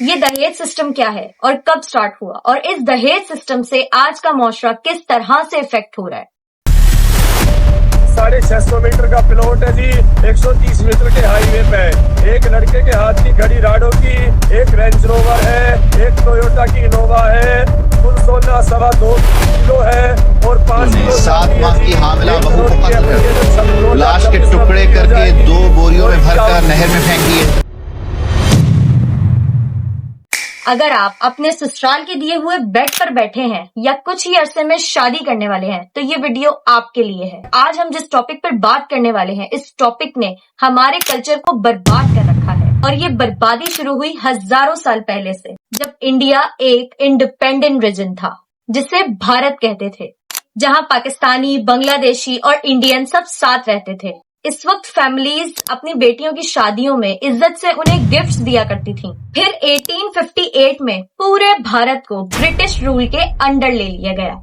ये दहेज सिस्टम क्या है और कब स्टार्ट हुआ और इस दहेज सिस्टम से आज का मुआशरा किस तरह से इफेक्ट हो रहा है। 650 मीटर का प्लॉट है जी, 130 मीटर के हाईवे पे। एक लड़के के हाथ की घड़ी राडो की, एक रेंज रोवर है, एक टोयोटा की इनोवा है। कुल सोना 2.25 किलो है और 5 किलो 7 माह की हामिला बहू को कत्ल कर लाश के टुकड़े करके 2 बोरियों में भरकर नहर में फेंक दिए। अगर आप अपने ससुराल के दिए हुए बेड पर बैठे हैं या कुछ ही अरसे में शादी करने वाले हैं तो ये वीडियो आपके लिए है। आज हम जिस टॉपिक पर बात करने वाले हैं, इस टॉपिक ने हमारे कल्चर को बर्बाद कर रखा है और ये बर्बादी शुरू हुई हजारों साल पहले से, जब इंडिया एक इंडिपेंडेंट रीजन था जिसे भारत कहते थे, जहां पाकिस्तानी, बांग्लादेशी और इंडियन सब साथ रहते थे। इस वक्त फैमिलीज अपनी बेटियों की शादियों में इज्जत से उन्हें गिफ्ट्स दिया करती थीं। फिर 1858 में पूरे भारत को ब्रिटिश रूल के अंडर ले लिया गया।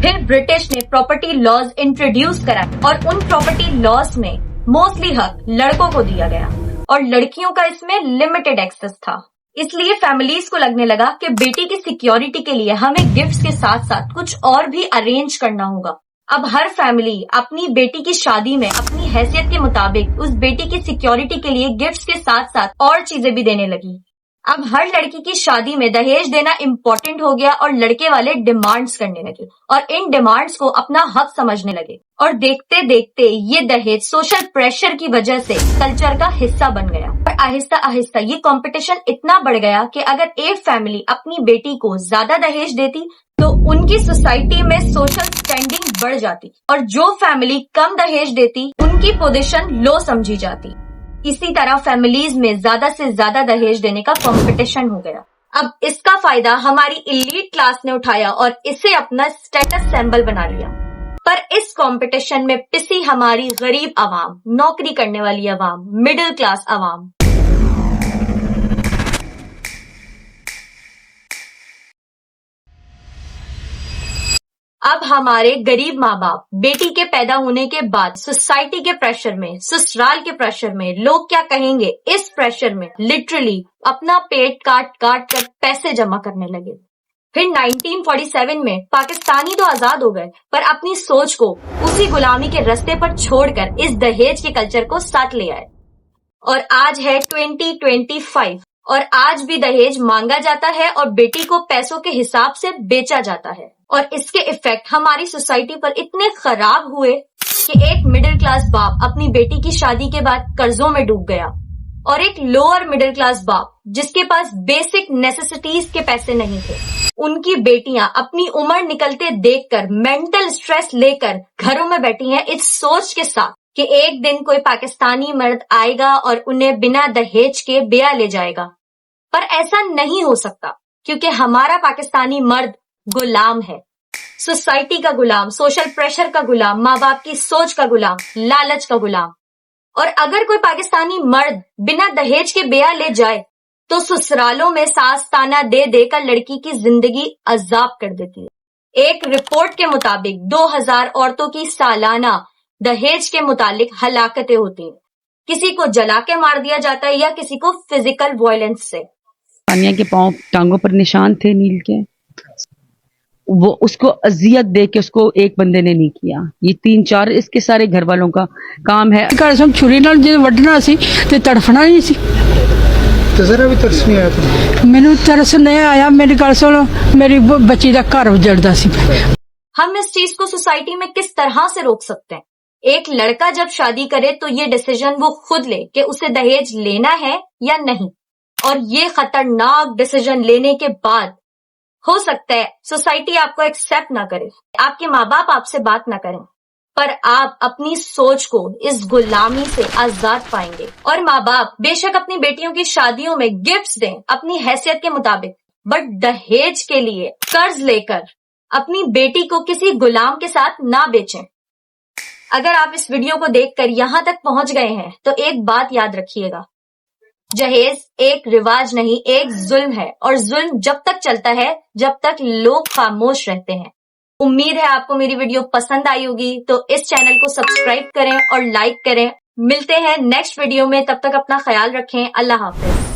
फिर ब्रिटिश ने प्रॉपर्टी लॉज इंट्रोड्यूस करा और उन प्रॉपर्टी लॉज में मोस्टली हक लड़कों को दिया गया और लड़कियों का इसमें लिमिटेड एक्सेस था। इसलिए फैमिलीज को लगने लगा कि बेटी की सिक्योरिटी के लिए हमें गिफ्ट्स के साथ साथ कुछ और भी अरेंज करना होगा। अब हर फैमिली अपनी बेटी की शादी में अपनी हैसियत के मुताबिक उस बेटी की सिक्योरिटी के लिए गिफ्ट्स के साथ साथ और चीजें भी देने लगी। अब हर लड़की की शादी में दहेज देना इम्पोर्टेंट हो गया और लड़के वाले डिमांड्स करने लगे और इन डिमांड्स को अपना हक समझने लगे। और देखते देखते ये दहेज सोशल प्रेशर की वजह से कल्चर का हिस्सा बन गया और आहिस्ता आहिस्ता ये कंपटीशन इतना बढ़ गया कि अगर एक फैमिली अपनी बेटी को ज्यादा दहेज देती तो उनकी सोसाइटी में सोशल स्टैंडिंग बढ़ जाती और जो फैमिली कम दहेज देती उनकी पोजीशन लो समझी जाती। इसी तरह फैमिलीज में ज्यादा से ज्यादा दहेज देने का कंपटीशन हो गया। अब इसका फायदा हमारी इलीट क्लास ने उठाया और इसे अपना स्टेटस सिंबल बना लिया। पर इस कंपटीशन में पिसी हमारी गरीब आवाम, नौकरी करने वाली आवाम, मिडिल क्लास आवाम। अब हमारे गरीब माँ बाप बेटी के पैदा होने के बाद सोसाइटी के प्रेशर में, ससुराल के प्रेशर में, लोग क्या कहेंगे, इस प्रेशर में लिटरली अपना पेट काट काट कर पैसे जमा करने लगे। फिर 1947 में पाकिस्तानी तो आजाद हो गए पर अपनी सोच को उसी गुलामी के रास्ते पर छोड़कर इस दहेज के कल्चर को साथ ले आए। और आज है 2025 और आज भी दहेज मांगा जाता है और बेटी को पैसों के हिसाब से बेचा जाता है। और इसके इफेक्ट हमारी सोसाइटी पर इतने खराब हुए कि एक मिडिल क्लास बाप अपनी बेटी की शादी के बाद कर्जों में डूब गया और एक लोअर मिडिल क्लास बाप जिसके पास बेसिक नेसेसिटीज के पैसे नहीं थे, उनकी बेटियां अपनी उम्र निकलते देखकर मेंटल स्ट्रेस लेकर घरों में बैठी हैं इस सोच के साथ कि एक दिन कोई पाकिस्तानी मर्द आएगा और उन्हें बिना दहेज के ब्याह ले जाएगा। पर ऐसा नहीं हो सकता क्योंकि हमारा पाकिस्तानी मर्द गुलाम है, सोसाइटी का गुलाम, सोशल प्रेशर का गुलाम, माँ बाप की सोच का गुलाम, लालच का गुलाम। और अगर कोई पाकिस्तानी मर्द बिना दहेज के ब्याह ले जाए तो ससुरालों में सास ताना दे देकर लड़की की जिंदगी अजाब कर देती है। एक रिपोर्ट के मुताबिक 2000 औरतों की सालाना दहेज के मुतालिक हलाकतें होती हैं। किसी को जला के मार दिया जाता है या किसी को फिजिकल वायलेंस से। तानिया के पांव टांगों पर निशान थे नील के, वो उसको अजियत दे के उसको एक बंदे ने नहीं किया, ये 3-4 इसके सारे घर वालों का काम है। छुरी नाल जो वड्डना सी ते तड़फना नहीं सी, तो जरा भी तरस नहीं आया तुम्हें? मैनू तरस नहीं आया। मेरी गल सुनो, मेरी बच्ची का घर उजड़दा सी। हम इस चीज को सोसाइटी में किस तरह से रोक सकते हैं? एक लड़का जब शादी करे तो ये डिसीजन वो खुद ले कि उसे दहेज लेना है या नहीं। और ये खतरनाक डिसीजन लेने के बाद हो सकता है सोसाइटी आपको एक्सेप्ट ना करे, आपके माँ बाप आपसे बात ना करें, पर आप अपनी सोच को इस गुलामी से आजाद पाएंगे। और माँ बाप बेशक अपनी बेटियों की शादियों में गिफ्ट्स दें अपनी हैसियत के मुताबिक, बट दहेज के लिए कर्ज लेकर अपनी बेटी को किसी गुलाम के साथ ना बेचें। अगर आप इस वीडियो को देखकर यहाँ तक पहुंच गए हैं तो एक बात याद रखिएगा, दहेज एक रिवाज नहीं, एक जुल्म है और जुल्म जब तक चलता है जब तक लोग खामोश रहते हैं। उम्मीद है आपको मेरी वीडियो पसंद आई होगी, तो इस चैनल को सब्सक्राइब करें और लाइक करें। मिलते हैं नेक्स्ट वीडियो में, तब तक अपना ख्याल रखें। अल्लाह हाफिज।